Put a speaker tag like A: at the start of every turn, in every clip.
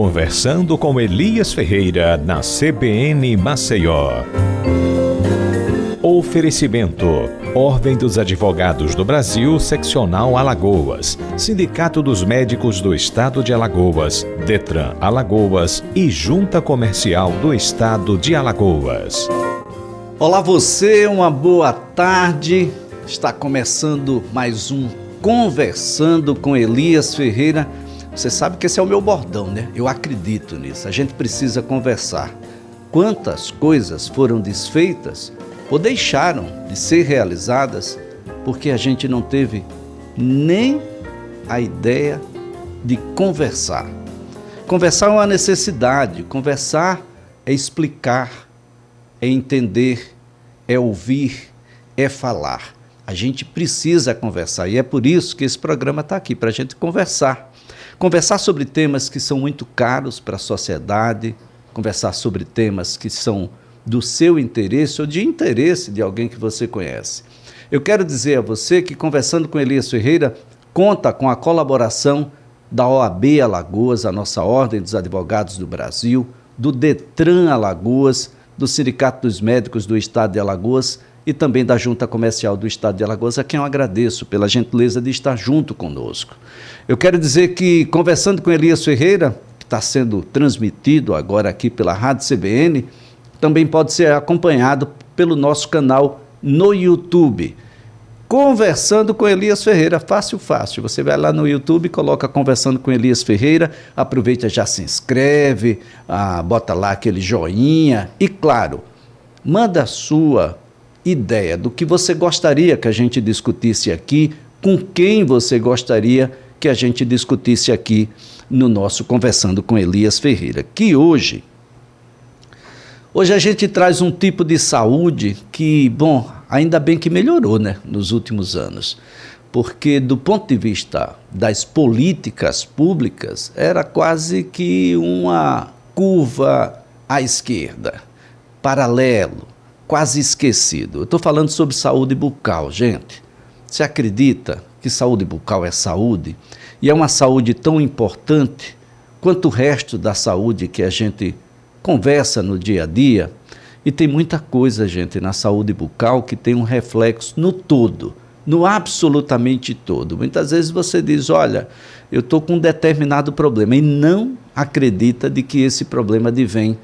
A: Conversando com Elias Ferreira na CBN Maceió. Oferecimento: Ordem dos Advogados do Brasil, Seccional Alagoas, Sindicato dos Médicos do Estado de Alagoas, Detran Alagoas e Junta Comercial do Estado de Alagoas.
B: Olá você, uma boa tarde. Está começando mais um Conversando com Elias Ferreira. Você sabe que esse é o meu bordão, né? Eu acredito nisso. A gente precisa conversar. Quantas coisas foram desfeitas ou deixaram de ser realizadas porque a gente não teve nem a ideia de conversar. Conversar é uma necessidade. Conversar é explicar, é entender, é ouvir, é falar. A gente precisa conversar e é por isso que esse programa está aqui, para a gente conversar. Conversar sobre temas que são muito caros para a sociedade, conversar sobre temas que são do seu interesse ou de interesse de alguém que você conhece. Eu quero dizer a você que Conversando com Elias Ferreira conta com a colaboração da OAB Alagoas, a nossa Ordem dos Advogados do Brasil, do Detran Alagoas, do Sindicato dos Médicos do Estado de Alagoas e também da Junta Comercial do Estado de Alagoas, a quem eu agradeço pela gentileza de estar junto conosco. Eu quero dizer que Conversando com Elias Ferreira, que está sendo transmitido agora aqui pela Rádio CBN, também pode ser acompanhado pelo nosso canal no YouTube. Conversando com Elias Ferreira, fácil. Você vai lá no YouTube, coloca Conversando com Elias Ferreira, aproveita, já se inscreve, bota lá aquele joinha e, claro, manda a sua ideia do que você gostaria que a gente discutisse aqui, com quem você gostaria que a gente discutisse aqui no nosso Conversando com Elias Ferreira, que hoje a gente traz um tipo de saúde que, bom, ainda bem que melhorou, né, nos últimos anos, porque do ponto de vista das políticas públicas, era quase que uma curva à esquerda, paralelo, quase esquecido. Eu estou falando sobre saúde bucal, gente. Você acredita que saúde bucal é saúde? E é uma saúde tão importante quanto o resto da saúde que a gente conversa no dia a dia? E tem muita coisa, gente, na saúde bucal que tem um reflexo no todo, no absolutamente todo. Muitas vezes você diz, olha, eu estou com um determinado problema e não acredita de que esse problema advém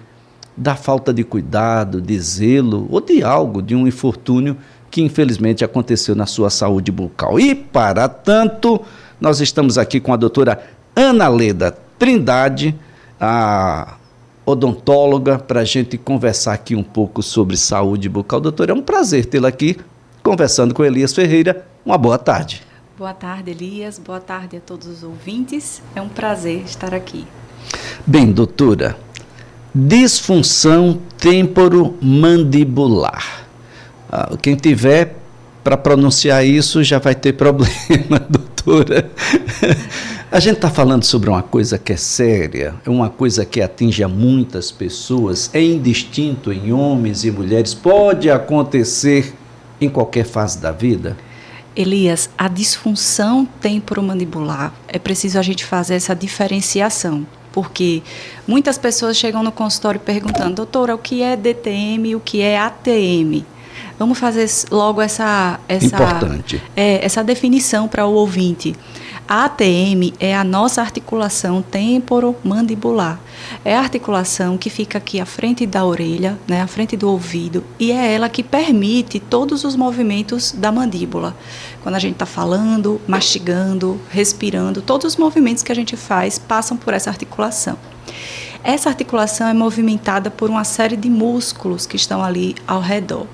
B: da falta de cuidado, de zelo ou de algo, de um infortúnio que infelizmente aconteceu na sua saúde bucal. E para tanto, nós estamos aqui com a doutora Ana Leda Trindade, a odontóloga, para a gente conversar aqui um pouco sobre saúde bucal. Doutora, é um prazer tê-la aqui conversando com Elias Ferreira. Uma boa tarde.
C: Boa tarde, Elias. Boa tarde a todos os ouvintes. É um prazer estar aqui.
B: Bem, doutora, disfunção temporomandibular. Quem tiver para pronunciar isso já vai ter problema, doutora. A gente está falando sobre uma coisa que é séria, é uma coisa que atinge a muitas pessoas, é indistinto em homens e mulheres, pode acontecer em qualquer fase da vida?
C: Elias, a disfunção temporomandibular, é preciso a gente fazer essa diferenciação, porque muitas pessoas chegam no consultório perguntando, doutora, o que é DTM e o que é ATM? Vamos fazer logo essa definição para o ouvinte. A ATM é a nossa articulação temporomandibular. É a articulação que fica aqui à frente da orelha, né, à frente do ouvido, e é ela que permite todos os movimentos da mandíbula. Quando a gente está falando, mastigando, respirando, todos os movimentos que a gente faz passam por essa articulação. Essa articulação é movimentada por uma série de músculos que estão ali ao redor.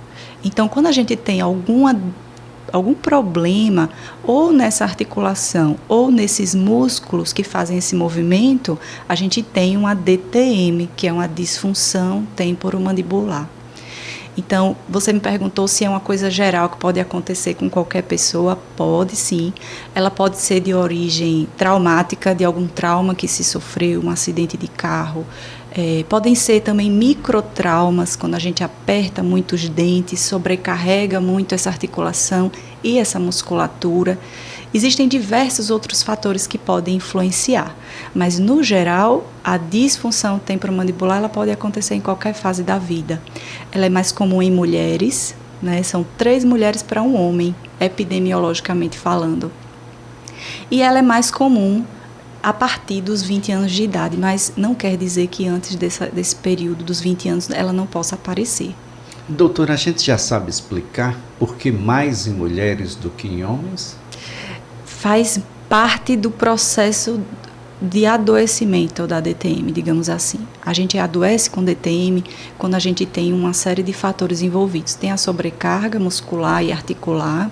C: Então, quando a gente tem algum problema ou nessa articulação ou nesses músculos que fazem esse movimento, a gente tem uma DTM, que é uma disfunção temporomandibular. Então, você me perguntou se é uma coisa geral que pode acontecer com qualquer pessoa. Pode sim. Ela pode ser de origem traumática, de algum trauma que se sofreu, um acidente de carro. Podem ser também microtraumas, quando a gente aperta muito os dentes, sobrecarrega muito essa articulação e essa musculatura. Existem diversos outros fatores que podem influenciar, mas no geral, a disfunção temporomandibular ela pode acontecer em qualquer fase da vida. Ela é mais comum em mulheres, né? São 3 mulheres para um homem, epidemiologicamente falando. E ela é mais comum a partir dos 20 anos de idade, mas não quer dizer que antes desse período dos 20 anos ela não possa aparecer.
B: Doutora, a gente já sabe explicar por que mais em mulheres do que em homens?
C: Faz parte do processo de adoecimento da DTM, digamos assim. A gente adoece com DTM quando a gente tem uma série de fatores envolvidos. Tem a sobrecarga muscular e articular,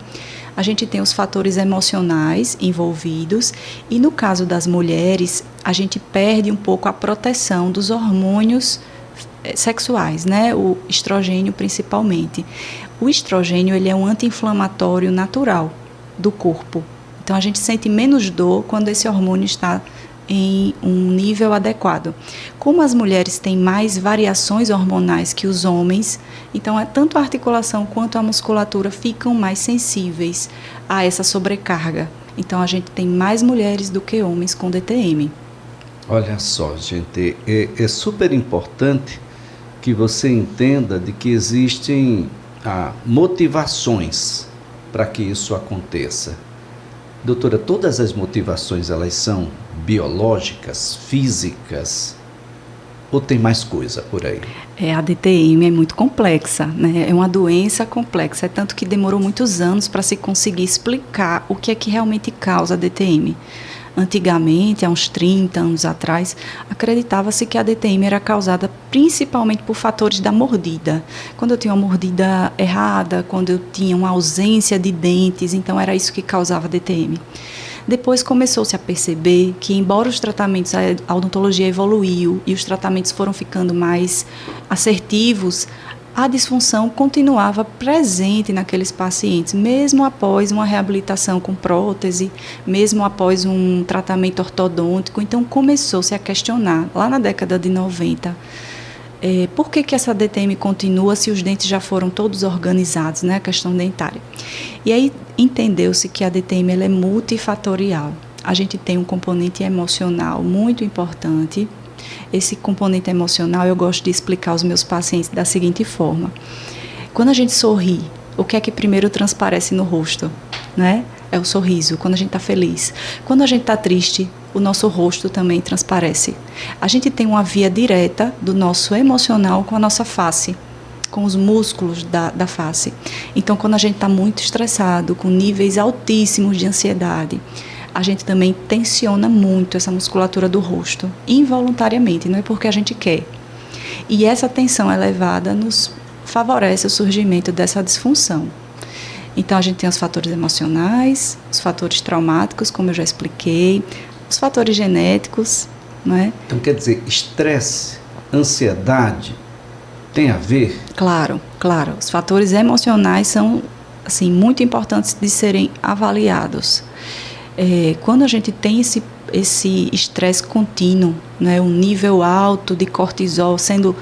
C: a gente tem os fatores emocionais envolvidos e no caso das mulheres, a gente perde um pouco a proteção dos hormônios sexuais, né? O estrogênio principalmente. O estrogênio ele é um anti-inflamatório natural do corpo. Então a gente sente menos dor quando esse hormônio está em um nível adequado. Como as mulheres têm mais variações hormonais que os homens, então tanto a articulação quanto a musculatura ficam mais sensíveis a essa sobrecarga. Então a gente tem mais mulheres do que homens com DTM.
B: Olha só, gente, é super importante que você entenda de que existem motivações para que isso aconteça. Doutora, todas as motivações elas são biológicas, físicas, ou tem mais coisa por aí?
C: A DTM é muito complexa, né? É uma doença complexa, é tanto que demorou muitos anos para se conseguir explicar o que é que realmente causa a DTM. Antigamente, há uns 30 anos atrás, acreditava-se que a DTM era causada principalmente por fatores da mordida. Quando eu tinha uma mordida errada, quando eu tinha uma ausência de dentes, então era isso que causava a DTM. Depois começou-se a perceber que, embora os tratamentos, a odontologia evoluiu e os tratamentos foram ficando mais assertivos, a disfunção continuava presente naqueles pacientes, mesmo após uma reabilitação com prótese, mesmo após um tratamento ortodôntico. Então, começou-se a questionar, lá na década de 90, por que essa DTM continua se os dentes já foram todos organizados, né, a questão dentária. E aí, entendeu-se que a DTM ela é multifatorial. A gente tem um componente emocional muito importante. Esse componente emocional eu gosto de explicar aos meus pacientes da seguinte forma. Quando a gente sorri, o que é que primeiro transparece no rosto, né? É o sorriso, quando a gente está feliz. Quando a gente está triste, o nosso rosto também transparece. A gente tem uma via direta do nosso emocional com a nossa face, com os músculos da face. Então, quando a gente está muito estressado, com níveis altíssimos de ansiedade, a gente também tensiona muito essa musculatura do rosto, involuntariamente, não é porque a gente quer. E essa tensão elevada nos favorece o surgimento dessa disfunção. Então, a gente tem os fatores emocionais, os fatores traumáticos, como eu já expliquei, os fatores genéticos, não é?
B: Então, quer dizer, estresse, ansiedade, tem a ver?
C: Claro, claro. Os fatores emocionais são, assim, muito importantes de serem avaliados. Quando a gente tem esse estresse contínuo, né, um nível alto de cortisol sendo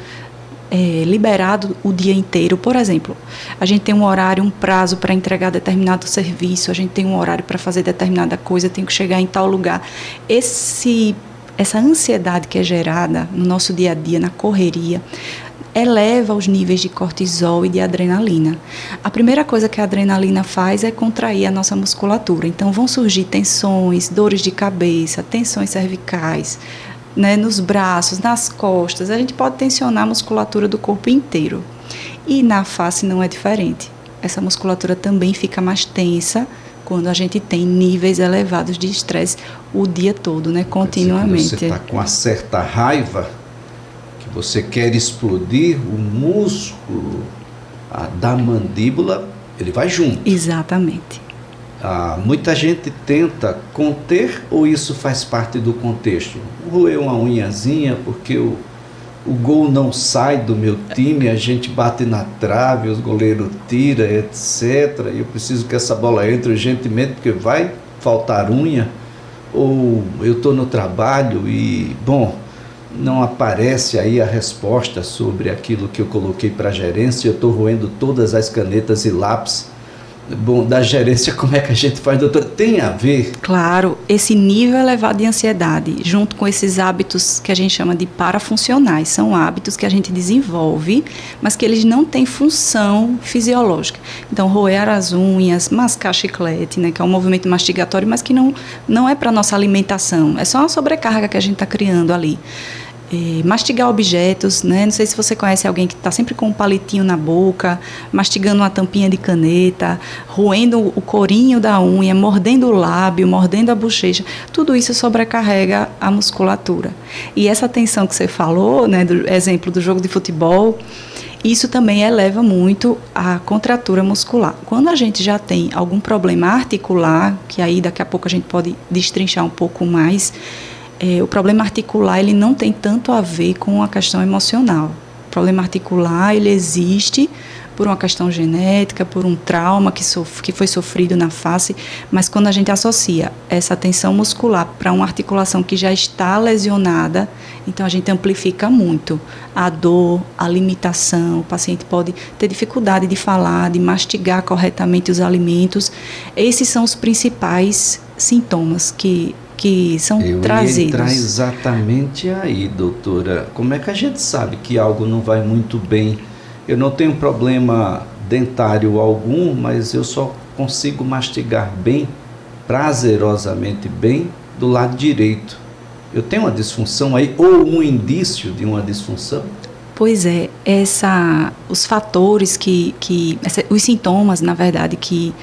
C: liberado o dia inteiro, por exemplo, a gente tem um horário, um prazo para entregar determinado serviço, a gente tem um horário para fazer determinada coisa, tem que chegar em tal lugar. Essa ansiedade que é gerada no nosso dia a dia, na correria, eleva os níveis de cortisol e de adrenalina. A primeira coisa que a adrenalina faz é contrair a nossa musculatura. Então, vão surgir tensões, dores de cabeça, tensões cervicais, né, nos braços, nas costas. A gente pode tensionar a musculatura do corpo inteiro. E na face não é diferente. Essa musculatura também fica mais tensa quando a gente tem níveis elevados de estresse o dia todo, né, continuamente.
B: Você está com uma certa raiva, você quer explodir, o músculo da mandíbula, ele vai junto.
C: Exatamente.
B: Muita gente tenta conter, ou isso faz parte do contexto? Roer uma unhazinha porque o gol não sai do meu time, a gente bate na trave, os goleiros tiram, etc. E eu preciso que essa bola entre urgentemente porque vai faltar unha. Ou eu estou no trabalho e, não aparece aí a resposta sobre aquilo que eu coloquei para a gerência, eu estou roendo todas as canetas e lápis bom, da gerência, como é que a gente faz, doutora? Tem a ver?
C: Claro, esse nível elevado de ansiedade, junto com esses hábitos que a gente chama de parafuncionais, são hábitos que a gente desenvolve, mas que eles não têm função fisiológica. Então, roer as unhas, mascar chiclete, né, que é um movimento mastigatório, mas que não é para nossa alimentação, é só uma sobrecarga que a gente está criando ali. Mastigar objetos, né? Não sei se você conhece alguém que está sempre com um palitinho na boca, mastigando uma tampinha de caneta, roendo o corinho da unha, mordendo o lábio, mordendo a bochecha. Tudo isso sobrecarrega a musculatura. E essa tensão que você falou, né, do exemplo do jogo de futebol, isso também eleva muito a contratura muscular. Quando a gente já tem algum problema articular, que aí daqui a pouco a gente pode destrinchar um pouco mais, o problema articular ele não tem tanto a ver com a questão emocional. O problema articular ele existe por uma questão genética, por um trauma que foi sofrido na face, mas quando a gente associa essa tensão muscular para uma articulação que já está lesionada, então a gente amplifica muito a dor, a limitação, o paciente pode ter dificuldade de falar, de mastigar corretamente os alimentos. Esses são os principais sintomas que são trazidos.
B: Eu ia entrar exatamente aí, doutora. Como é que a gente sabe que algo não vai muito bem? Eu não tenho problema dentário algum, mas eu só consigo mastigar bem, prazerosamente bem, do lado direito. Eu tenho uma disfunção aí, ou um indício de uma disfunção?
C: Pois é, os fatores os sintomas, na verdade, que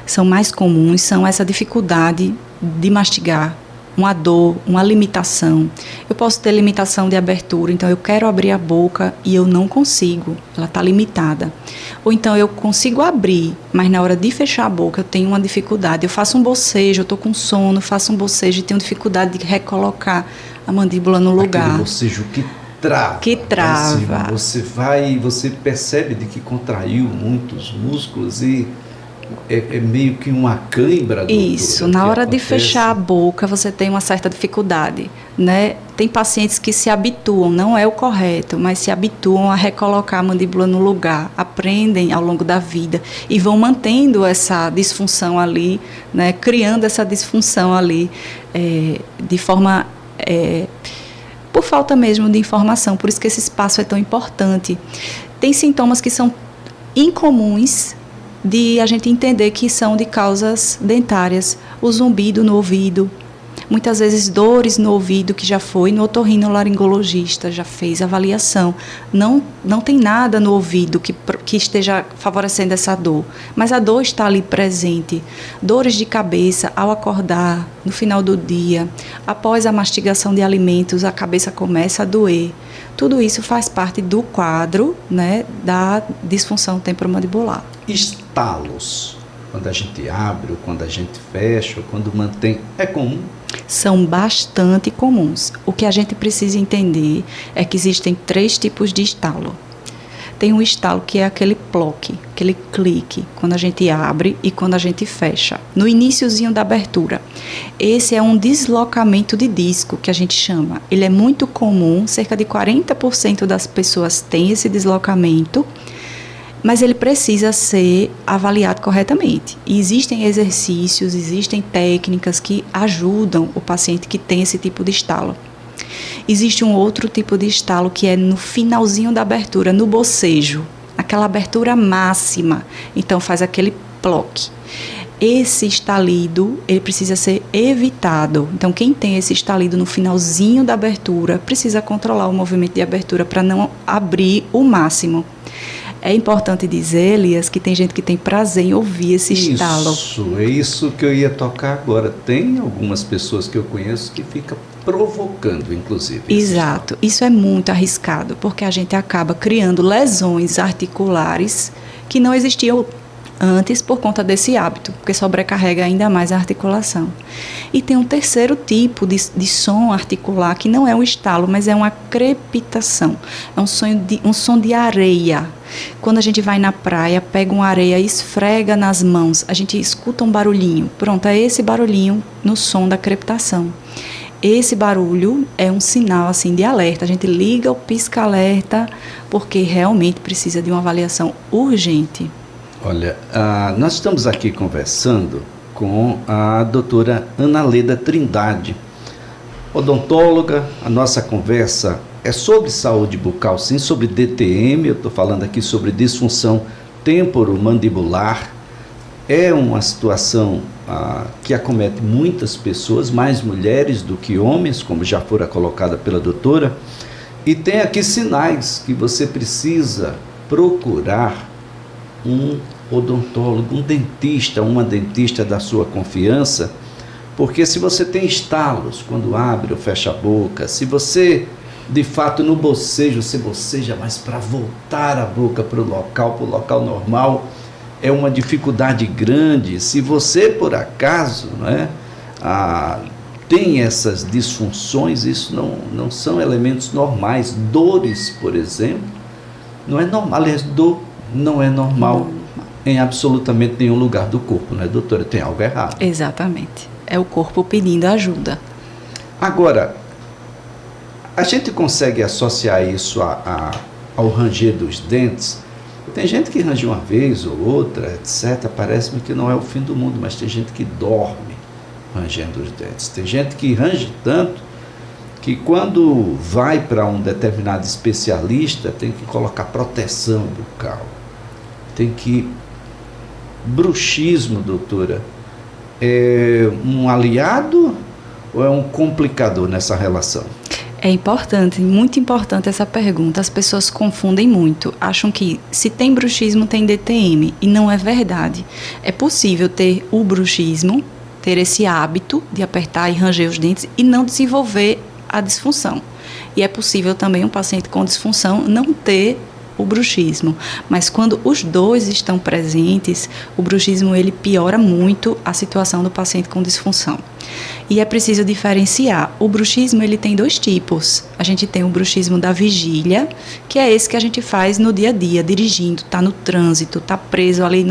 C: são mais comuns, são essa dificuldade de mastigar, uma dor, uma limitação. Eu posso ter limitação de abertura, então eu quero abrir a boca e eu não consigo, ela está limitada. Ou então eu consigo abrir, mas na hora de fechar a boca eu tenho uma dificuldade. Eu faço um bocejo, eu estou com sono, faço um bocejo e tenho dificuldade de recolocar a mandíbula no lugar.
B: Aquele bocejo que trava.
C: Que trava.
B: Assim, você percebe de que contraiu muitos músculos e é meio que uma cãibra, doutora.
C: Isso, na hora de fechar a boca você tem uma certa dificuldade, né? Tem pacientes que se habituam, não é o correto, mas se habituam a recolocar a mandíbula no lugar, aprendem ao longo da vida e vão mantendo essa disfunção ali, né? Criando essa disfunção ali de forma... por falta mesmo de informação, por isso que esse espaço é tão importante. Tem sintomas que são incomuns de a gente entender que são de causas dentárias, o zumbido no ouvido, muitas vezes dores no ouvido, que já foi no otorrinolaringologista, já fez avaliação, não tem nada no ouvido que esteja favorecendo essa dor, mas a dor está ali presente, dores de cabeça ao acordar, no final do dia, após a mastigação de alimentos, a cabeça começa a doer. Tudo isso faz parte do quadro, né, da disfunção temporomandibular.
B: Estalos, quando a gente abre, ou quando a gente fecha, ou quando mantém, é comum?
C: São bastante comuns. O que a gente precisa entender é que existem 3 tipos de estalo. Tem um estalo que é aquele ploque, aquele clique, quando a gente abre e quando a gente fecha, no iniciozinho da abertura. Esse é um deslocamento de disco, que a gente chama. Ele é muito comum, cerca de 40% das pessoas têm esse deslocamento, mas ele precisa ser avaliado corretamente. E existem exercícios, existem técnicas que ajudam o paciente que tem esse tipo de estalo. Existe um outro tipo de estalo que é no finalzinho da abertura, no bocejo, aquela abertura máxima, então faz aquele ploque. Esse estalido, ele precisa ser evitado. Então, quem tem esse estalido no finalzinho da abertura, precisa controlar o movimento de abertura para não abrir o máximo. É importante dizer, Elias, que tem gente que tem prazer em ouvir esse estalo.
B: Isso, é isso que eu ia tocar agora. Tem algumas pessoas que eu conheço que ficam provocando, inclusive.
C: Exato. Isso é muito arriscado, porque a gente acaba criando lesões articulares que não existiam antes por conta desse hábito, porque sobrecarrega ainda mais a articulação. E tem um terceiro tipo de som articular, que não é um estalo, mas é uma crepitação. É um som de areia. Quando a gente vai na praia, pega uma areia, esfrega nas mãos, a gente escuta um barulhinho. Pronto, é esse barulhinho no som da crepitação. Esse barulho é um sinal assim, de alerta. A gente liga o pisca-alerta porque realmente precisa de uma avaliação urgente.
B: Olha, nós estamos aqui conversando com a doutora Ana Leda Trindade, odontóloga. A nossa conversa é sobre saúde bucal, sim, sobre DTM. Eu estou falando aqui sobre disfunção temporomandibular. É uma situação que acomete muitas pessoas, mais mulheres do que homens, como já fora colocada pela doutora. E tem aqui sinais que você precisa procurar um odontólogo, um dentista, uma dentista da sua confiança, porque se você tem estalos quando abre ou fecha a boca, se você de fato no bocejo, você boceja, mas para voltar a boca para o local normal, é uma dificuldade grande. Se você por acaso, tem essas disfunções, isso não são elementos normais. Dores, por exemplo, não é normal. Aliás, dor não é normal em absolutamente nenhum lugar do corpo, né, doutora? Tem algo errado.
C: Exatamente. É o corpo pedindo ajuda.
B: Agora, a gente consegue associar isso ao ranger dos dentes? Tem gente que range uma vez ou outra, etc. Parece-me que não é o fim do mundo, mas tem gente que dorme rangendo os dentes. Tem gente que range tanto que quando vai para um determinado especialista tem que colocar proteção bucal. Tem que... Bruxismo, doutora, é um aliado ou é um complicador nessa relação?
C: É importante, muito importante essa pergunta. As pessoas confundem muito, acham que se tem bruxismo tem DTM, e não é verdade. É possível ter o bruxismo, ter esse hábito de apertar e ranger os dentes e não desenvolver a disfunção. E é possível também um paciente com disfunção não ter o bruxismo, mas quando os dois estão presentes, o bruxismo ele piora muito a situação do paciente com disfunção. E é preciso diferenciar. O bruxismo ele tem dois tipos. A gente tem o bruxismo da vigília, que é esse que a gente faz no dia a dia, dirigindo, está no trânsito, está preso ali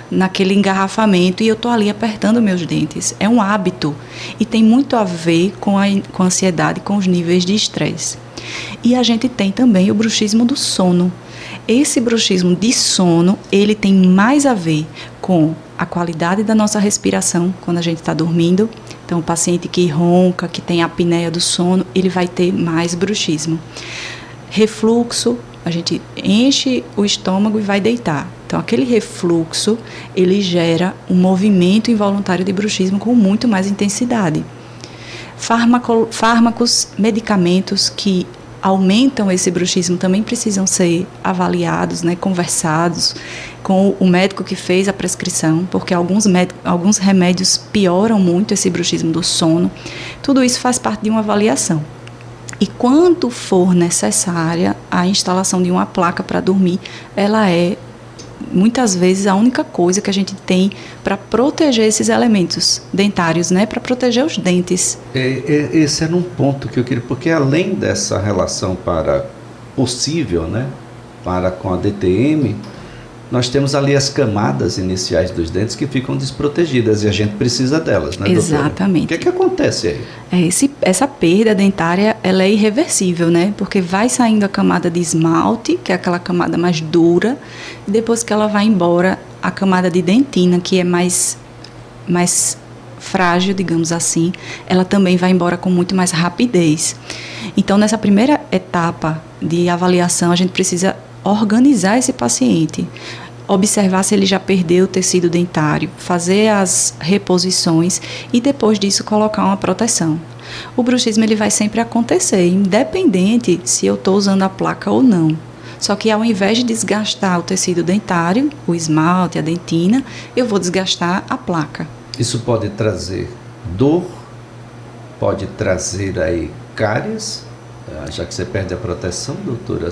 C: naquele engarrafamento e eu estou ali apertando meus dentes. É um hábito e tem muito a ver com a ansiedade, com os níveis de estresse. E a gente tem também o bruxismo do sono. Esse bruxismo de sono, ele tem mais a ver com a qualidade da nossa respiração quando a gente está dormindo. Então, o paciente que ronca, que tem apneia do sono, ele vai ter mais bruxismo. Refluxo, a gente enche o estômago e vai deitar. Então, aquele refluxo, ele gera um movimento involuntário de bruxismo com muito mais intensidade. Fármacos, medicamentos que aumentam esse bruxismo também precisam ser avaliados, conversados com o médico que fez a prescrição, porque alguns remédios pioram muito esse bruxismo do sono. Tudo isso faz parte de uma avaliação. E quando for necessária a instalação de uma placa para dormir, ela é muitas vezes a única coisa que a gente tem para proteger esses elementos dentários, para proteger os dentes.
B: Esse era um ponto que eu queria, porque além dessa relação possível, para com a DTM, nós temos ali as camadas iniciais dos dentes que ficam desprotegidas e a gente precisa delas, né, doutora?
C: Exatamente.
B: O que acontece aí?
C: Essa perda dentária, ela é irreversível, porque vai saindo a camada de esmalte, que é aquela camada mais dura, e depois que ela vai embora, a camada de dentina, que é mais frágil, digamos assim, ela também vai embora com muito mais rapidez. Então, nessa primeira etapa de avaliação, a gente precisa organizar esse paciente, observar se ele já perdeu o tecido dentário, fazer as reposições e depois disso colocar uma proteção. O bruxismo ele vai sempre acontecer, independente se eu estou usando a placa ou não. Só que ao invés de desgastar o tecido dentário, o esmalte, a dentina, eu vou desgastar a placa.
B: Isso pode trazer dor, pode trazer aí cáries, já que você perde a proteção, doutora,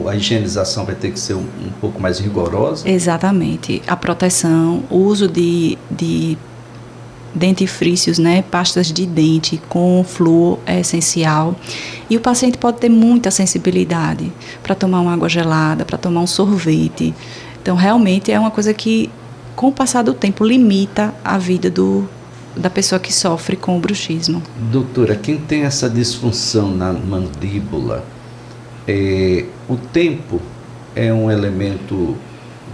B: a higienização vai ter que ser um pouco mais rigorosa?
C: Exatamente. A proteção, o uso de dentifrícios, pastas de dente com flúor é essencial. E o paciente pode ter muita sensibilidade para tomar uma água gelada, para tomar um sorvete. Então, realmente é uma coisa que, com o passar do tempo, limita a vida da pessoa que sofre com o bruxismo.
B: Doutora, quem tem essa disfunção na mandíbula, o tempo é um elemento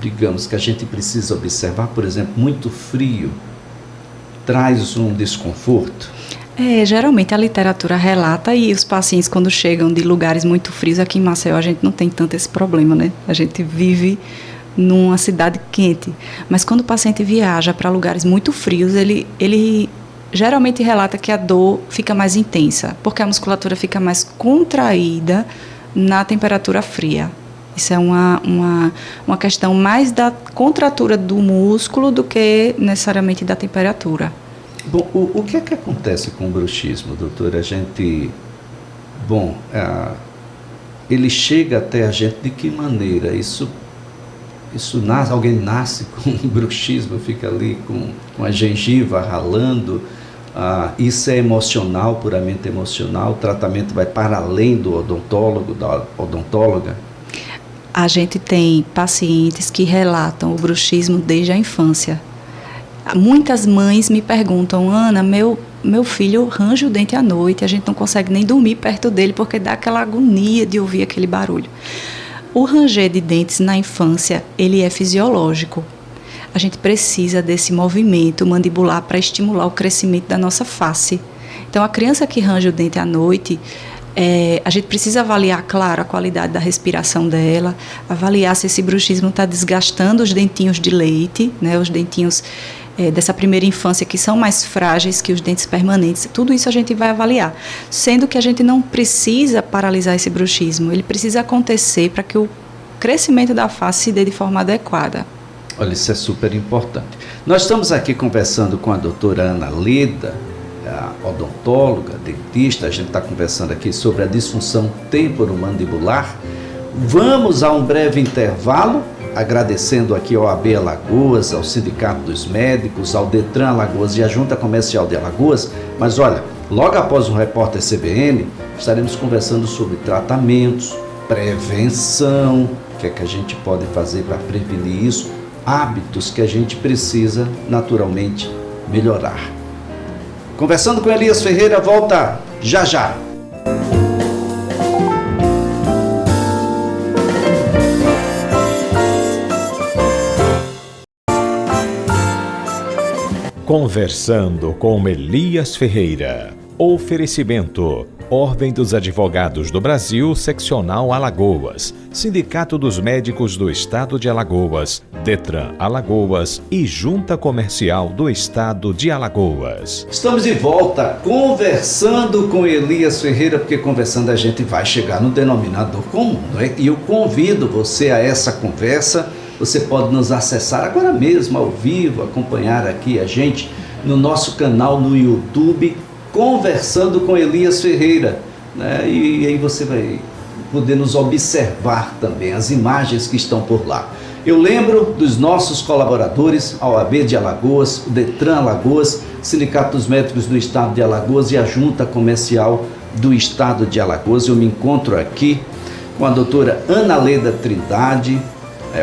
B: digamos, que a gente precisa observar? Por exemplo, muito frio traz um desconforto?
C: Geralmente a literatura relata, e os pacientes quando chegam de lugares muito frios, aqui em Maceió a gente não tem tanto esse problema, né? A gente vive numa cidade quente, mas quando o paciente viaja para lugares muito frios, ele geralmente relata que a dor fica mais intensa, porque a musculatura fica mais contraída na temperatura fria. Isso é uma questão mais da contratura do músculo do que necessariamente da temperatura.
B: Bom, o que é que acontece com o bruxismo, doutora? Ele chega até a gente de que maneira? Isso nasce, alguém nasce com bruxismo, fica ali com a gengiva ralando, isso é emocional, puramente emocional, o tratamento vai para além do odontólogo, da odontóloga?
C: A gente tem pacientes que relatam o bruxismo desde a infância. Muitas mães me perguntam: Ana, meu filho range o dente à noite, a gente não consegue nem dormir perto dele porque dá aquela agonia de ouvir aquele barulho. O ranger de dentes na infância, ele é fisiológico. A gente precisa desse movimento mandibular para estimular o crescimento da nossa face. Então, a criança que range o dente à noite, a gente precisa avaliar, claro, a qualidade da respiração dela, avaliar se esse bruxismo está desgastando os dentinhos de leite, né, os dentinhos dessa primeira infância que são mais frágeis que os dentes permanentes. Tudo isso a gente vai avaliar, sendo que a gente não precisa paralisar esse bruxismo, ele precisa acontecer para que o crescimento da face se dê de forma adequada.
B: Olha, isso é super importante. Nós estamos aqui conversando com a doutora Ana Leda, a odontóloga, dentista. A gente está conversando aqui sobre a disfunção temporomandibular. Vamos a um breve intervalo, agradecendo aqui ao OAB Alagoas, ao Sindicato dos Médicos, ao Detran Alagoas e à Junta Comercial de Alagoas. Mas olha, logo após o Repórter CBN, estaremos conversando sobre tratamentos, prevenção, o que é que a gente pode fazer para prevenir isso, hábitos que a gente precisa naturalmente melhorar. Conversando com Elias Ferreira, volta já já.
A: Conversando com Elias Ferreira. Oferecimento: Ordem dos Advogados do Brasil, Seccional Alagoas, Sindicato dos Médicos do Estado de Alagoas, Detran Alagoas e Junta Comercial do Estado de Alagoas.
B: Estamos de volta conversando com Elias Ferreira, porque conversando a gente vai chegar no denominador comum, não é? E eu convido você a essa conversa. Você pode nos acessar agora mesmo, ao vivo, acompanhar aqui a gente no nosso canal no YouTube, Conversando com Elias Ferreira, né? E aí você vai poder nos observar também, as imagens que estão por lá. Eu lembro dos nossos colaboradores, a OAB de Alagoas, o Detran Alagoas, Sindicato dos Médicos do Estado de Alagoas e a Junta Comercial do Estado de Alagoas. Eu me encontro aqui com a doutora Ana Leda Trindade,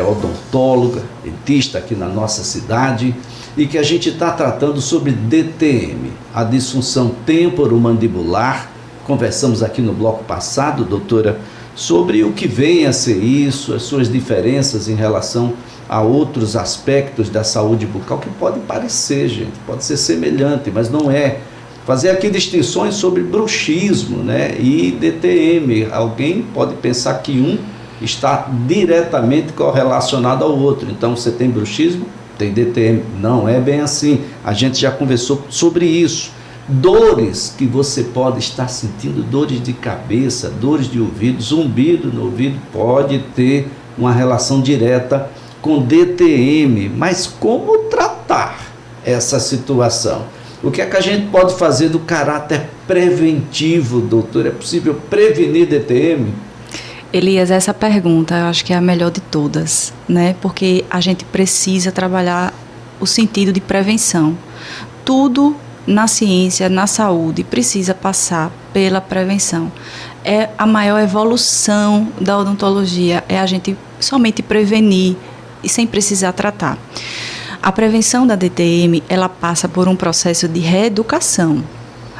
B: odontóloga, dentista aqui na nossa cidade, e que a gente está tratando sobre DTM, a disfunção temporomandibular. Conversamos aqui no bloco passado, doutora, sobre o que vem a ser isso, as suas diferenças em relação a outros aspectos da saúde bucal, que pode parecer, gente, pode ser semelhante, mas não é. Fazer aqui distinções sobre bruxismo, né, e DTM. Alguém pode pensar que um está diretamente correlacionado ao outro. Então, você tem bruxismo, tem DTM. Não é bem assim. A gente já conversou sobre isso. Dores que você pode estar sentindo, dores de cabeça, dores de ouvido, zumbido no ouvido, pode ter uma relação direta com DTM. Mas como tratar essa situação? O que é que a gente pode fazer do caráter preventivo, doutor? É possível prevenir DTM?
C: Elias, essa pergunta eu acho que é a melhor de todas, né? Porque a gente precisa trabalhar o sentido de prevenção. Tudo na ciência, na saúde, precisa passar pela prevenção. É a maior evolução da odontologia, é a gente somente prevenir e sem precisar tratar. A prevenção da DTM, ela passa por um processo de reeducação.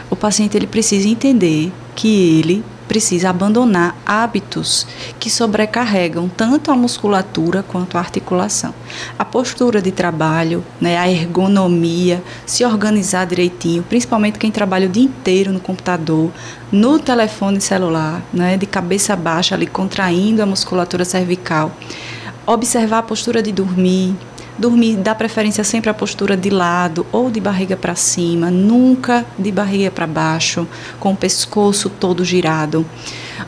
C: O paciente ele precisa entender que ele precisa abandonar hábitos que sobrecarregam tanto a musculatura quanto a articulação. A postura de trabalho, né, a ergonomia, se organizar direitinho, principalmente quem trabalha o dia inteiro no computador, no telefone celular, né, de cabeça baixa, ali contraindo a musculatura cervical. Observar a postura de dormir, dá preferência sempre à postura de lado ou de barriga para cima, nunca de barriga para baixo, com o pescoço todo girado.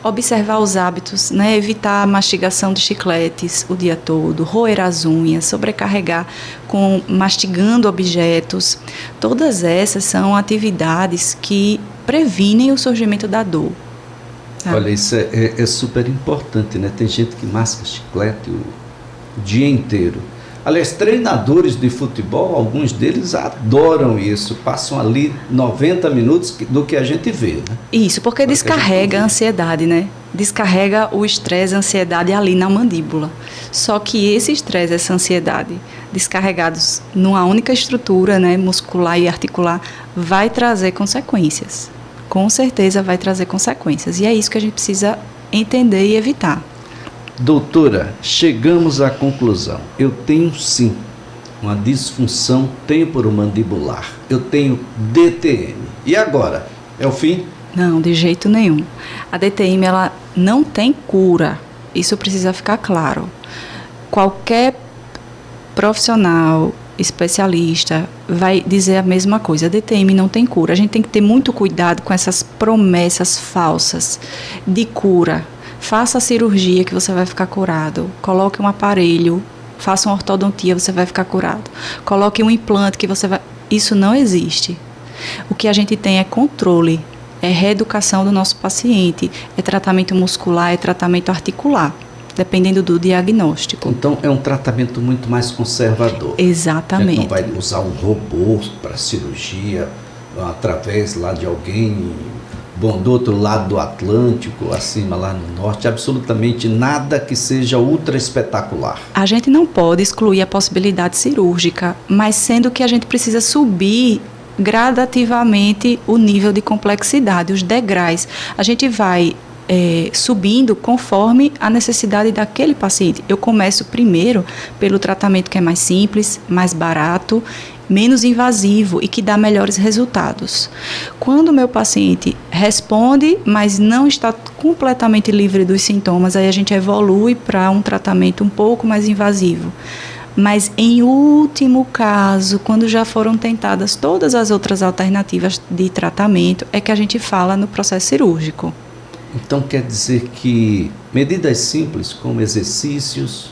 C: Observar os hábitos, né? Evitar a mastigação de chicletes o dia todo, roer as unhas, sobrecarregar mastigando objetos. Todas essas são atividades que previnem o surgimento da dor. Tá?
B: Olha, isso é super importante, né? Tem gente que masca chiclete o dia inteiro. Aliás, treinadores de futebol, alguns deles adoram isso, passam ali 90 minutos do que a gente vê, né?
C: Isso, porque descarrega a ansiedade, né? Descarrega o estresse, a ansiedade ali na mandíbula. Só que esse estresse, essa ansiedade, descarregados numa única estrutura, né, muscular e articular, vai trazer consequências. Com certeza vai trazer consequências. E é isso que a gente precisa entender e evitar.
B: Doutora, chegamos à conclusão. Eu tenho sim uma disfunção temporomandibular. Eu tenho DTM. E agora? É o fim?
C: Não, de jeito nenhum. A DTM, ela não tem cura. Isso precisa ficar claro. Qualquer profissional, especialista, vai dizer a mesma coisa. A DTM não tem cura. A gente tem que ter muito cuidado com essas promessas falsas de cura. Faça a cirurgia que você vai ficar curado. Coloque um aparelho, faça uma ortodontia, você vai ficar curado. Coloque um implante que você vai... Isso não existe. O que a gente tem é controle, é reeducação do nosso paciente, é tratamento muscular, é tratamento articular, dependendo do diagnóstico.
B: Então é um tratamento muito mais conservador.
C: Exatamente.
B: A gente não vai usar um robô para cirurgia através lá de alguém... Bom, do outro lado do Atlântico, acima lá no norte, absolutamente nada que seja ultra espetacular.
C: A gente não pode excluir a possibilidade cirúrgica, mas sendo que a gente precisa subir gradativamente o nível de complexidade, os degraus. A gente vai subindo conforme a necessidade daquele paciente. Eu começo primeiro pelo tratamento que é mais simples, mais barato, menos invasivo e que dá melhores resultados. Quando o meu paciente responde, mas não está completamente livre dos sintomas, aí a gente evolui para um tratamento um pouco mais invasivo. Mas em último caso, quando já foram tentadas todas as outras alternativas de tratamento, é que a gente fala no processo cirúrgico.
B: Então quer dizer que medidas simples como exercícios,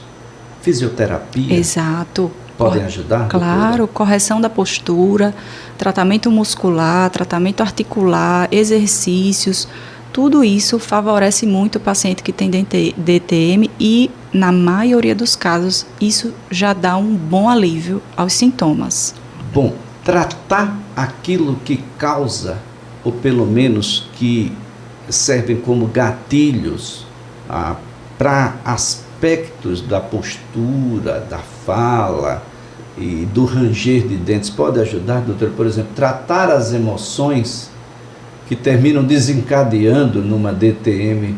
B: fisioterapia...
C: Exato.
B: Podem ajudar?
C: Claro,
B: doutora?
C: Correção da postura, tratamento muscular, tratamento articular, exercícios, tudo isso favorece muito o paciente que tem DTM e, na maioria dos casos, isso já dá um bom alívio aos sintomas.
B: Bom, tratar aquilo que causa, ou pelo menos que servem como gatilhos para aspectos da postura, da fala e do ranger de dentes, pode ajudar, doutor? Por exemplo, tratar as emoções que terminam desencadeando numa DTM,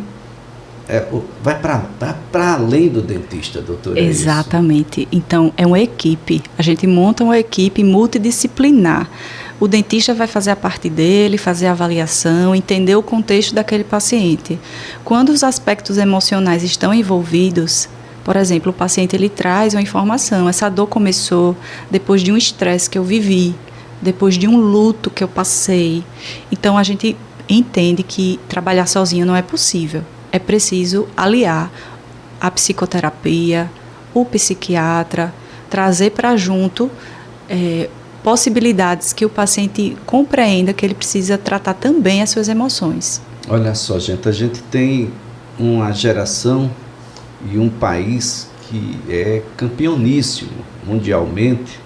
B: vai para além do dentista, doutor?
C: Exatamente. Então, é uma equipe. A gente monta uma equipe multidisciplinar. O dentista vai fazer a parte dele, fazer a avaliação, entender o contexto daquele paciente. Quando os aspectos emocionais estão envolvidos, por exemplo, o paciente ele traz uma informação, essa dor começou depois de um estresse que eu vivi, depois de um luto que eu passei. Então, a gente entende que trabalhar sozinho não é possível. É preciso aliar a psicoterapia, o psiquiatra, trazer para junto possibilidades que o paciente compreenda que ele precisa tratar também as suas emoções.
B: Olha só, gente, a gente tem uma geração e um país que é campeoníssimo mundialmente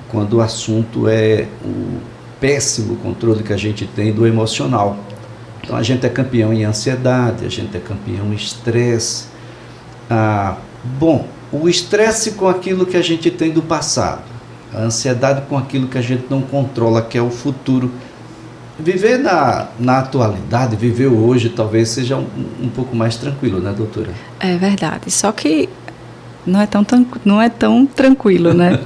B: quando o assunto é o péssimo controle que a gente tem do emocional. Então a gente é campeão em ansiedade, a gente é campeão em estresse. Bom, o estresse com aquilo que a gente tem do passado, a ansiedade com aquilo que a gente não controla, que é o futuro. Viver na atualidade, viver hoje, talvez seja um pouco mais tranquilo, né, doutora?
C: É verdade. Só que não é tão tranquilo, né?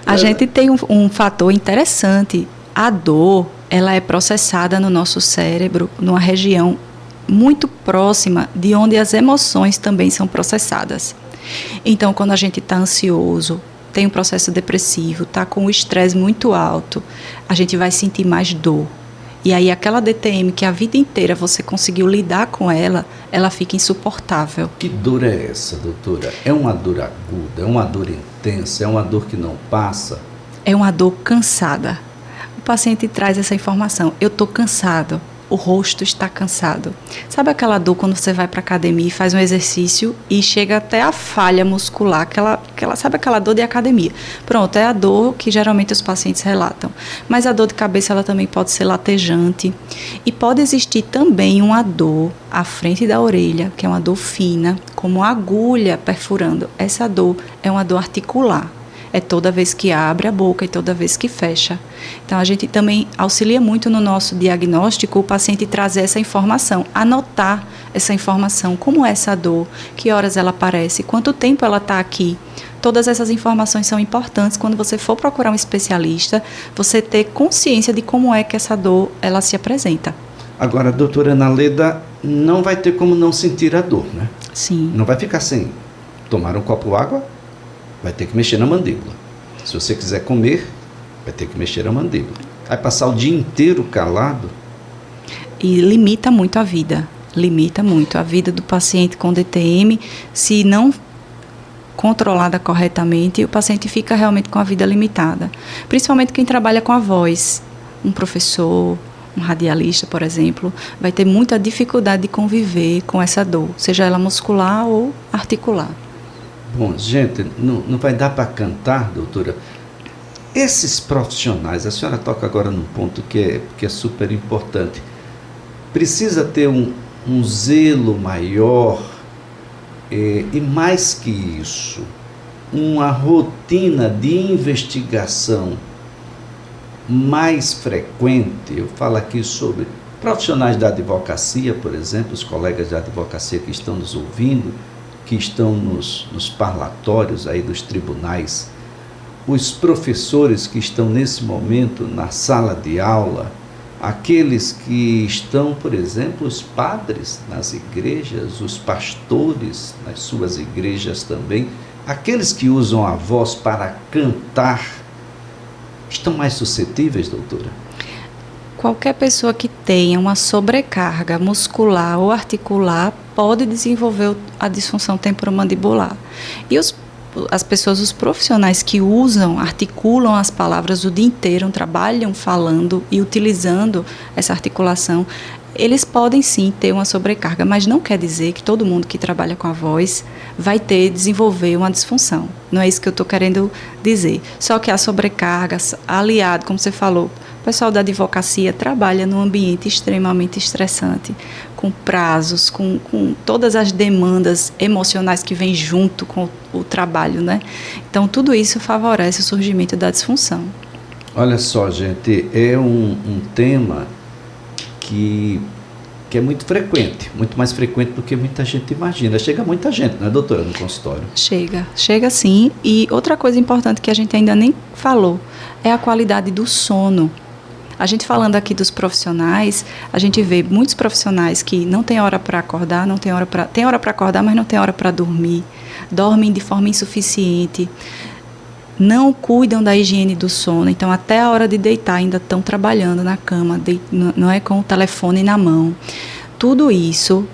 C: A gente tem um fator interessante. A dor, ela é processada no nosso cérebro, numa região muito próxima de onde as emoções também são processadas. Então, quando a gente está ansioso, tem um processo depressivo, está com o estresse muito alto, a gente vai sentir mais dor. E aí aquela DTM que a vida inteira você conseguiu lidar com ela, ela fica insuportável.
B: Que dor é essa, doutora? É uma dor aguda, é uma dor intensa, é uma dor que não passa?
C: É uma dor cansada. O paciente traz essa informação, eu estou cansado. O rosto está cansado. Sabe aquela dor quando você vai para a academia e faz um exercício e chega até a falha muscular, sabe aquela dor de academia? Pronto, é a dor que geralmente os pacientes relatam. Mas a dor de cabeça ela também pode ser latejante e pode existir também uma dor à frente da orelha, que é uma dor fina, como uma agulha perfurando. Essa dor é uma dor articular. É toda vez que abre a boca e toda vez que fecha. Então, a gente também auxilia muito no nosso diagnóstico o paciente trazer essa informação, anotar essa informação, como é essa dor, que horas ela aparece, quanto tempo ela está aqui. Todas essas informações são importantes quando você for procurar um especialista, você ter consciência de como é que essa dor ela se apresenta.
B: Agora, a doutora Ana Leda não vai ter como não sentir a dor, né?
C: Sim.
B: Não vai ficar sem tomar um copo d'água, vai ter que mexer na mandíbula. Se você quiser comer, vai ter que mexer na mandíbula. Vai passar o dia inteiro calado.
C: E limita muito a vida. Limita muito a vida do paciente com DTM. Se não controlada corretamente, o paciente fica realmente com a vida limitada. Principalmente quem trabalha com a voz. Um professor, um radialista, por exemplo, vai ter muita dificuldade de conviver com essa dor, seja ela muscular ou articular.
B: Bom, gente, não vai dar para cantar, doutora. Esses profissionais, a senhora toca agora num ponto que é super importante. Precisa ter um zelo maior e mais que isso, uma rotina de investigação mais frequente. Eu falo aqui sobre profissionais da advocacia, por exemplo, os colegas da advocacia que estão nos ouvindo, que estão nos parlatórios aí dos tribunais, os professores que estão nesse momento na sala de aula, aqueles que estão, por exemplo, os padres nas igrejas, os pastores nas suas igrejas também, aqueles que usam a voz para cantar, estão mais suscetíveis, doutora?
C: Qualquer pessoa que tenha uma sobrecarga muscular ou articular pode desenvolver a disfunção temporomandibular. E as pessoas, os profissionais que usam, articulam as palavras o dia inteiro, trabalham falando e utilizando essa articulação, eles podem sim ter uma sobrecarga, mas não quer dizer que todo mundo que trabalha com a voz vai desenvolver uma disfunção. Não é isso que eu estou querendo dizer. Só que a sobrecarga, aliado, como você falou, o pessoal da advocacia trabalha num ambiente extremamente estressante, com prazos, com todas as demandas emocionais que vêm junto com o trabalho, né? Então, tudo isso favorece o surgimento da disfunção.
B: Olha só, gente, é um tema que é muito frequente, muito mais frequente do que muita gente imagina. Chega muita gente, né, doutora, no consultório? Chega
C: sim. E outra coisa importante que a gente ainda nem falou é a qualidade do sono. A gente falando aqui dos profissionais, a gente vê muitos profissionais que não têm hora para acordar, tem hora para acordar, mas não tem hora para dormir, dormem de forma insuficiente, não cuidam da higiene do sono, então até a hora de deitar ainda estão trabalhando na cama, não é com o telefone na mão. Tudo isso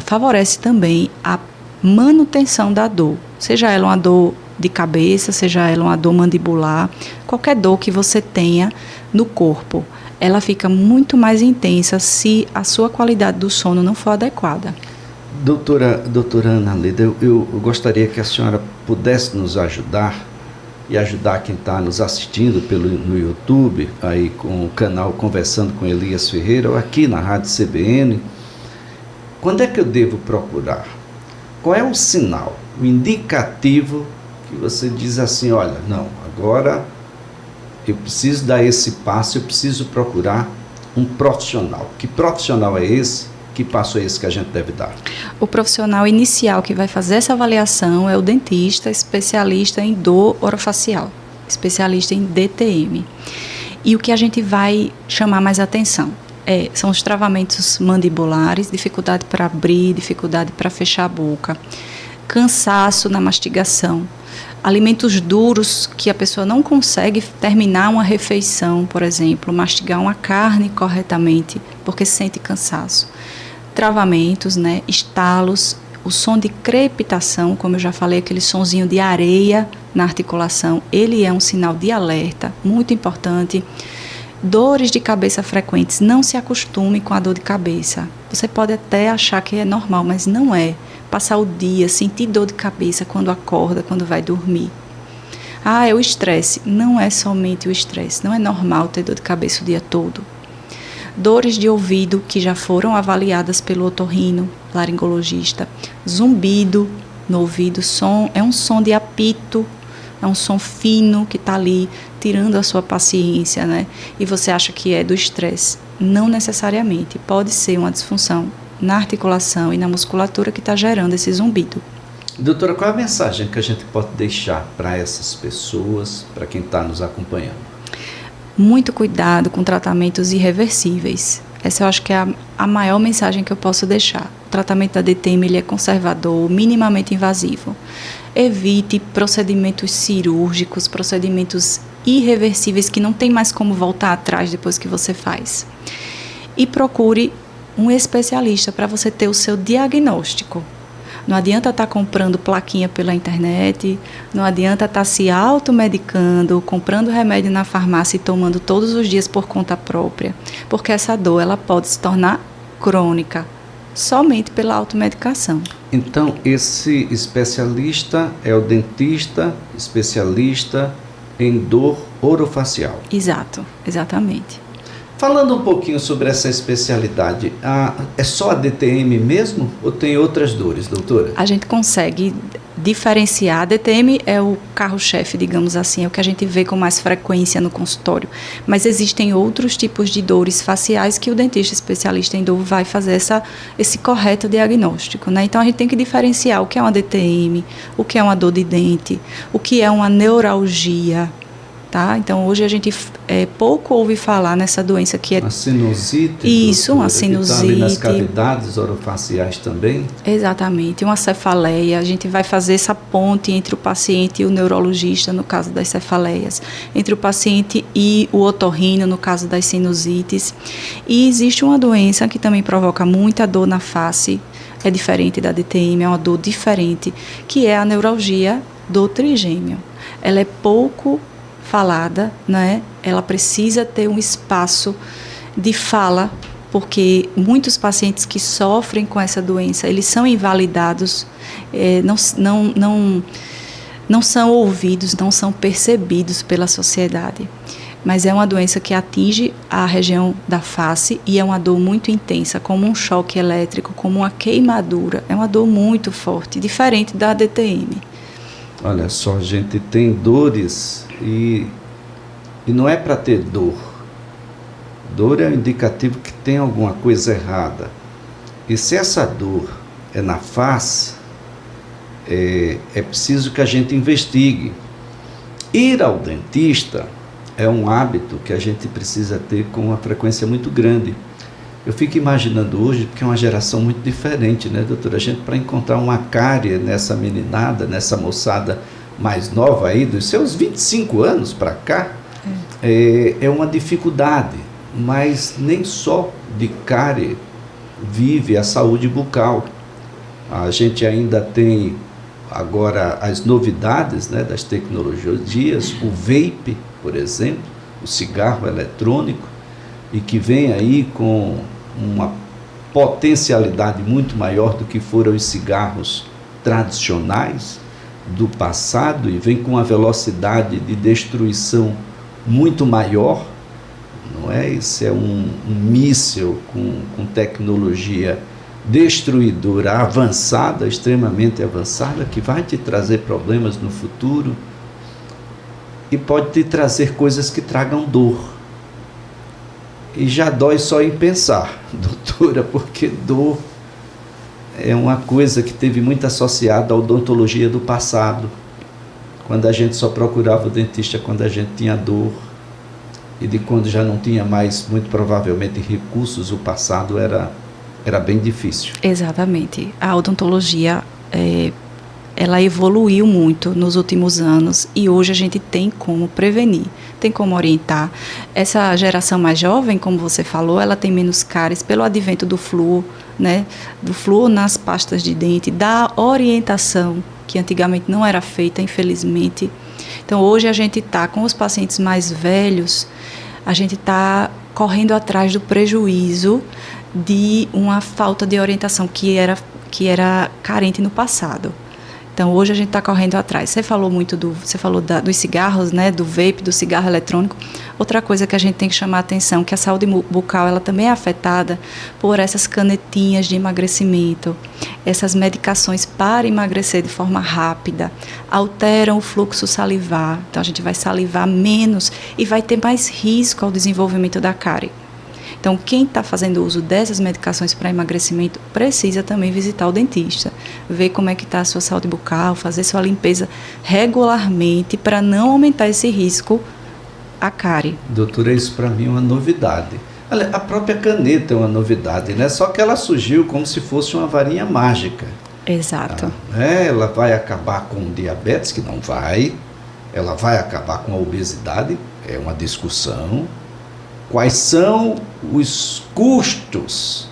C: favorece também a manutenção da dor, seja ela uma dor de cabeça, seja ela uma dor mandibular, qualquer dor que você tenha no corpo, ela fica muito mais intensa se a sua qualidade do sono não for adequada.
B: Doutora Ana Leda, eu gostaria que a senhora pudesse nos ajudar e ajudar quem está nos assistindo no YouTube, aí com o canal Conversando com Elias Ferreira, ou aqui na Rádio CBN. Quando é que eu devo procurar? Qual é o sinal, o indicativo que você diz assim, olha, não, agora eu preciso dar esse passo, eu preciso procurar um profissional. Que profissional é esse? Que passo é esse que a gente deve dar?
C: O profissional inicial que vai fazer essa avaliação é o dentista especialista em dor orofacial, especialista em DTM. E o que a gente vai chamar mais atenção são os travamentos mandibulares, dificuldade para abrir, dificuldade para fechar a boca, cansaço na mastigação, alimentos duros que a pessoa não consegue terminar uma refeição, por exemplo, mastigar uma carne corretamente porque sente cansaço. Travamentos, né, estalos, o som de crepitação, como eu já falei, aquele sonzinho de areia na articulação, ele é um sinal de alerta muito importante. Dores de cabeça frequentes, não se acostume com a dor de cabeça. Você pode até achar que é normal, mas não é. Passar o dia, sentir dor de cabeça quando acorda, quando vai dormir. É o estresse. Não é somente o estresse. Não é normal ter dor de cabeça o dia todo. Dores de ouvido que já foram avaliadas pelo otorrino, laringologista. Zumbido no ouvido, é um som de apito, é um som fino que está ali tirando a sua paciência, né? E você acha que é do estresse. Não necessariamente. Pode ser uma disfunção na articulação e na musculatura que está gerando esse zumbido.
B: Doutora, qual é a mensagem que a gente pode deixar para essas pessoas, para quem está nos acompanhando?
C: Muito cuidado com tratamentos irreversíveis. Essa eu acho que é a maior mensagem que eu posso deixar. O tratamento da DTM ele é conservador, minimamente invasivo. Evite procedimentos cirúrgicos, procedimentos irreversíveis que não tem mais como voltar atrás depois que você faz. E procure um especialista para você ter o seu diagnóstico. Não adianta estar comprando plaquinha pela internet, não adianta estar se automedicando, comprando remédio na farmácia e tomando todos os dias por conta própria, porque essa dor ela pode se tornar crônica somente pela automedicação.
B: Então, esse especialista é o dentista especialista em dor orofacial.
C: Exato, exatamente.
B: Falando um pouquinho sobre essa especialidade, é só a DTM mesmo ou tem outras dores, doutora?
C: A gente consegue diferenciar. A DTM é o carro-chefe, digamos assim, é o que a gente vê com mais frequência no consultório. Mas existem outros tipos de dores faciais que o dentista especialista em dor vai fazer esse correto diagnóstico, né? Então a gente tem que diferenciar o que é uma DTM, o que é uma dor de dente, o que é uma neuralgia. Tá? Então, hoje a gente pouco ouve falar nessa doença que é...
B: Uma sinusite?
C: Isso, uma sinusite.
B: Que está ali nas cavidades orofaciais também?
C: Exatamente, uma cefaleia. A gente vai fazer essa ponte entre o paciente e o neurologista, no caso das cefaleias, entre o paciente e o otorrino, no caso das sinusites. E existe uma doença que também provoca muita dor na face, é diferente da DTM, é uma dor diferente, que é a neuralgia do trigêmeo. Ela é pouco falada, né? Ela precisa ter um espaço de fala, porque muitos pacientes que sofrem com essa doença, eles são invalidados, não são ouvidos, não são percebidos pela sociedade. Mas é uma doença que atinge a região da face e é uma dor muito intensa, como um choque elétrico, como uma queimadura. É uma dor muito forte, diferente da DTM.
B: Olha só, a gente tem dores e não é para ter dor. Dor é um indicativo que tem alguma coisa errada. E se essa dor é na face, é preciso que a gente investigue. Ir ao dentista é um hábito que a gente precisa ter com uma frequência muito grande. Eu fico imaginando hoje, porque é uma geração muito diferente, né, doutora? A gente, para encontrar uma cárie nessa meninada, nessa moçada mais nova aí, dos seus 25 anos para cá, é uma dificuldade. Mas nem só de cárie vive a saúde bucal. A gente ainda tem agora as novidades, né, das tecnologias, o vape, por exemplo, o cigarro eletrônico, e que vem aí com uma potencialidade muito maior do que foram os cigarros tradicionais do passado, e vem com uma velocidade de destruição muito maior, não é? Isso é um míssil com tecnologia destruidora avançada, extremamente avançada, que vai te trazer problemas no futuro. e pode te trazer coisas que tragam dor. E já dói só em pensar, doutora, porque dor é uma coisa que teve muito associada à odontologia do passado, quando a gente só procurava o dentista quando a gente tinha dor, e de quando já não tinha mais, muito provavelmente, recursos, o passado era bem difícil.
C: Exatamente. A odontologia, ela evoluiu muito nos últimos anos e hoje a gente tem como prevenir, tem como orientar. Essa geração mais jovem, como você falou, ela tem menos cáries pelo advento do flúor, né? Do flúor nas pastas de dente, da orientação, que antigamente não era feita, infelizmente. Então, hoje a gente está com os pacientes mais velhos, a gente está correndo atrás do prejuízo de uma falta de orientação que era carente no passado. Então, hoje a gente está correndo atrás. Você falou muito dos cigarros, né, do vape, do cigarro eletrônico. Outra coisa que a gente tem que chamar a atenção, que a saúde bucal ela também é afetada por essas canetinhas de emagrecimento, essas medicações para emagrecer de forma rápida, alteram o fluxo salivar. Então, a gente vai salivar menos e vai ter mais risco ao desenvolvimento da cárie. Então, quem está fazendo uso dessas medicações para emagrecimento precisa também visitar o dentista, ver como é que está a sua saúde bucal, fazer sua limpeza regularmente para não aumentar esse risco à cárie.
B: Doutora, isso para mim é uma novidade. A própria caneta é uma novidade, né? Só que ela surgiu como se fosse uma varinha mágica.
C: Exato.
B: Ela vai acabar com o diabetes, que não vai. Ela vai acabar com a obesidade, é uma discussão. Quais são os custos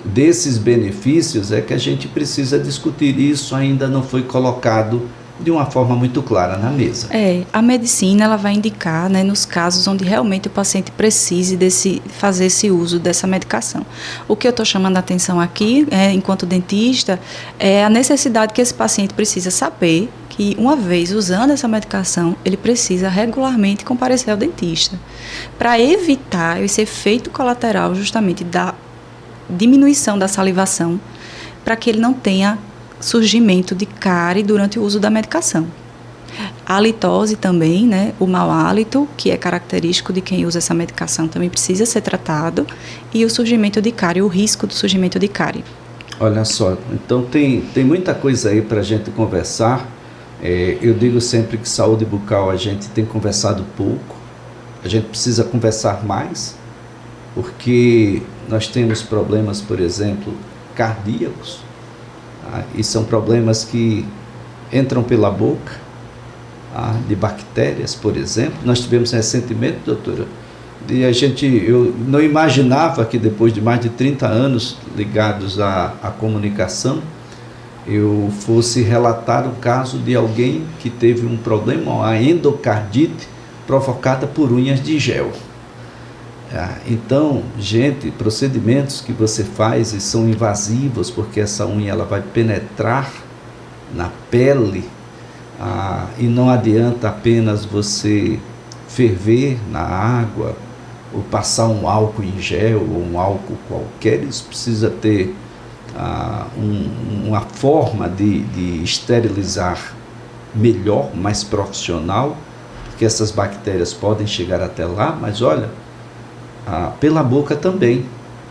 B: desses benefícios é que a gente precisa discutir. Isso ainda não foi colocado de uma forma muito clara na mesa.
C: A medicina ela vai indicar, né, nos casos onde realmente o paciente precise fazer esse uso dessa medicação. O que eu estou chamando a atenção aqui, enquanto dentista, é a necessidade que esse paciente precisa saber que, uma vez usando essa medicação, ele precisa regularmente comparecer ao dentista, para evitar esse efeito colateral justamente da diminuição da salivação, para que ele não tenha surgimento de cárie durante o uso da medicação. A halitose também, né, o mau hálito, que é característico de quem usa essa medicação, também precisa ser tratado, e o surgimento de cárie, o risco do surgimento de cárie.
B: Olha só, então tem muita coisa aí para a gente conversar. Eu digo sempre que saúde bucal a gente tem conversado pouco, a gente precisa conversar mais, porque nós temos problemas, por exemplo, cardíacos, e são problemas que entram pela boca, de bactérias, por exemplo. Nós tivemos recentemente, doutora, eu não imaginava que depois de mais de 30 anos ligados à comunicação, eu fosse relatar o caso de alguém que teve um problema, a endocardite provocada por unhas de gel. Então, gente, procedimentos que você faz e são invasivos, porque essa unha ela vai penetrar na pele, e não adianta apenas você ferver na água ou passar um álcool em gel ou um álcool qualquer. Isso precisa ter uma forma de esterilizar melhor, mais profissional, porque essas bactérias podem chegar até lá, mas olha, pela boca também.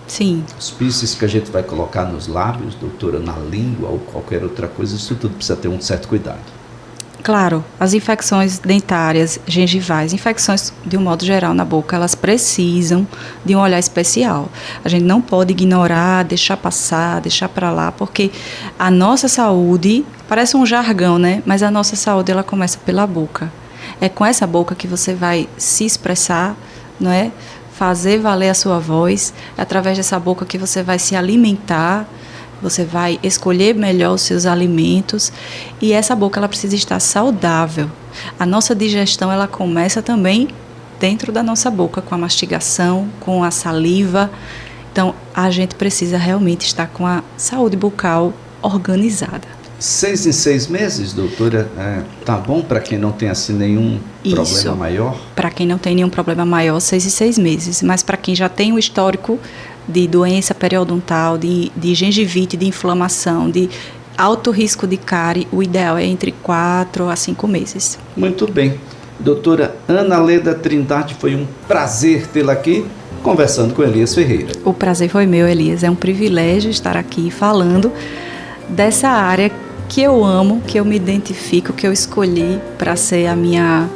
C: Sim.
B: Os piercings que a gente vai colocar nos lábios, doutora, na língua ou qualquer outra coisa, isso tudo precisa ter um certo cuidado.
C: Claro, as infecções dentárias, gengivais, infecções de um modo geral na boca, elas precisam de um olhar especial. A gente não pode ignorar, deixar passar, deixar para lá, porque a nossa saúde, parece um jargão, né? Mas a nossa saúde, ela começa pela boca. É com essa boca que você vai se expressar, não é? Fazer valer a sua voz, é através dessa boca que você vai se alimentar, você vai escolher melhor os seus alimentos, e essa boca ela precisa estar saudável. A nossa digestão ela começa também dentro da nossa boca, com a mastigação, com a saliva. Então, a gente precisa realmente estar com a saúde bucal organizada.
B: 6 em 6 meses, doutora, tá bom para quem não tem assim nenhum problema maior? Para
C: quem não tem nenhum problema maior, 6 em 6 meses. Mas para quem já tem um histórico de doença periodontal, de gengivite, de inflamação, de alto risco de cárie, o ideal é entre 4 a 5 meses.
B: Muito bem. Doutora Ana Leda Trindade, foi um prazer tê-la aqui conversando com Elias Ferreira.
C: O prazer foi meu, Elias. É um privilégio estar aqui falando dessa área que eu amo, que eu me identifico, que eu escolhi para ser a minha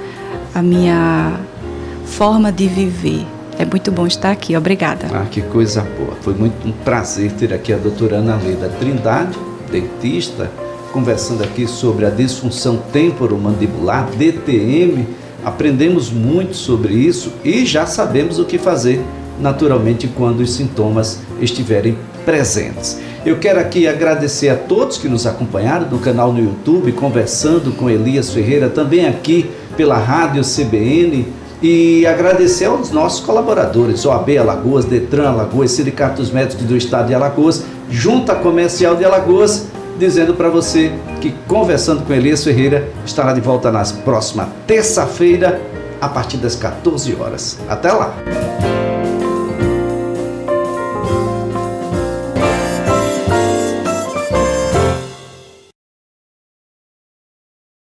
C: forma de viver. É muito bom estar aqui. Obrigada.
B: Que coisa boa. Foi muito um prazer ter aqui a doutora Ana Leda Trindade, dentista, conversando aqui sobre a disfunção temporomandibular, DTM. Aprendemos muito sobre isso e já sabemos o que fazer, naturalmente, quando os sintomas estiverem presentes. Eu quero aqui agradecer a todos que nos acompanharam do canal no YouTube, conversando com Elias Ferreira, também aqui pela Rádio CBN, e agradecer aos nossos colaboradores, OAB Alagoas, Detran Alagoas, Sindicato dos Médicos do Estado de Alagoas, Junta Comercial de Alagoas, dizendo para você que Conversando com Elias Ferreira estará de volta na próxima terça-feira, a partir das 14 horas. Até lá!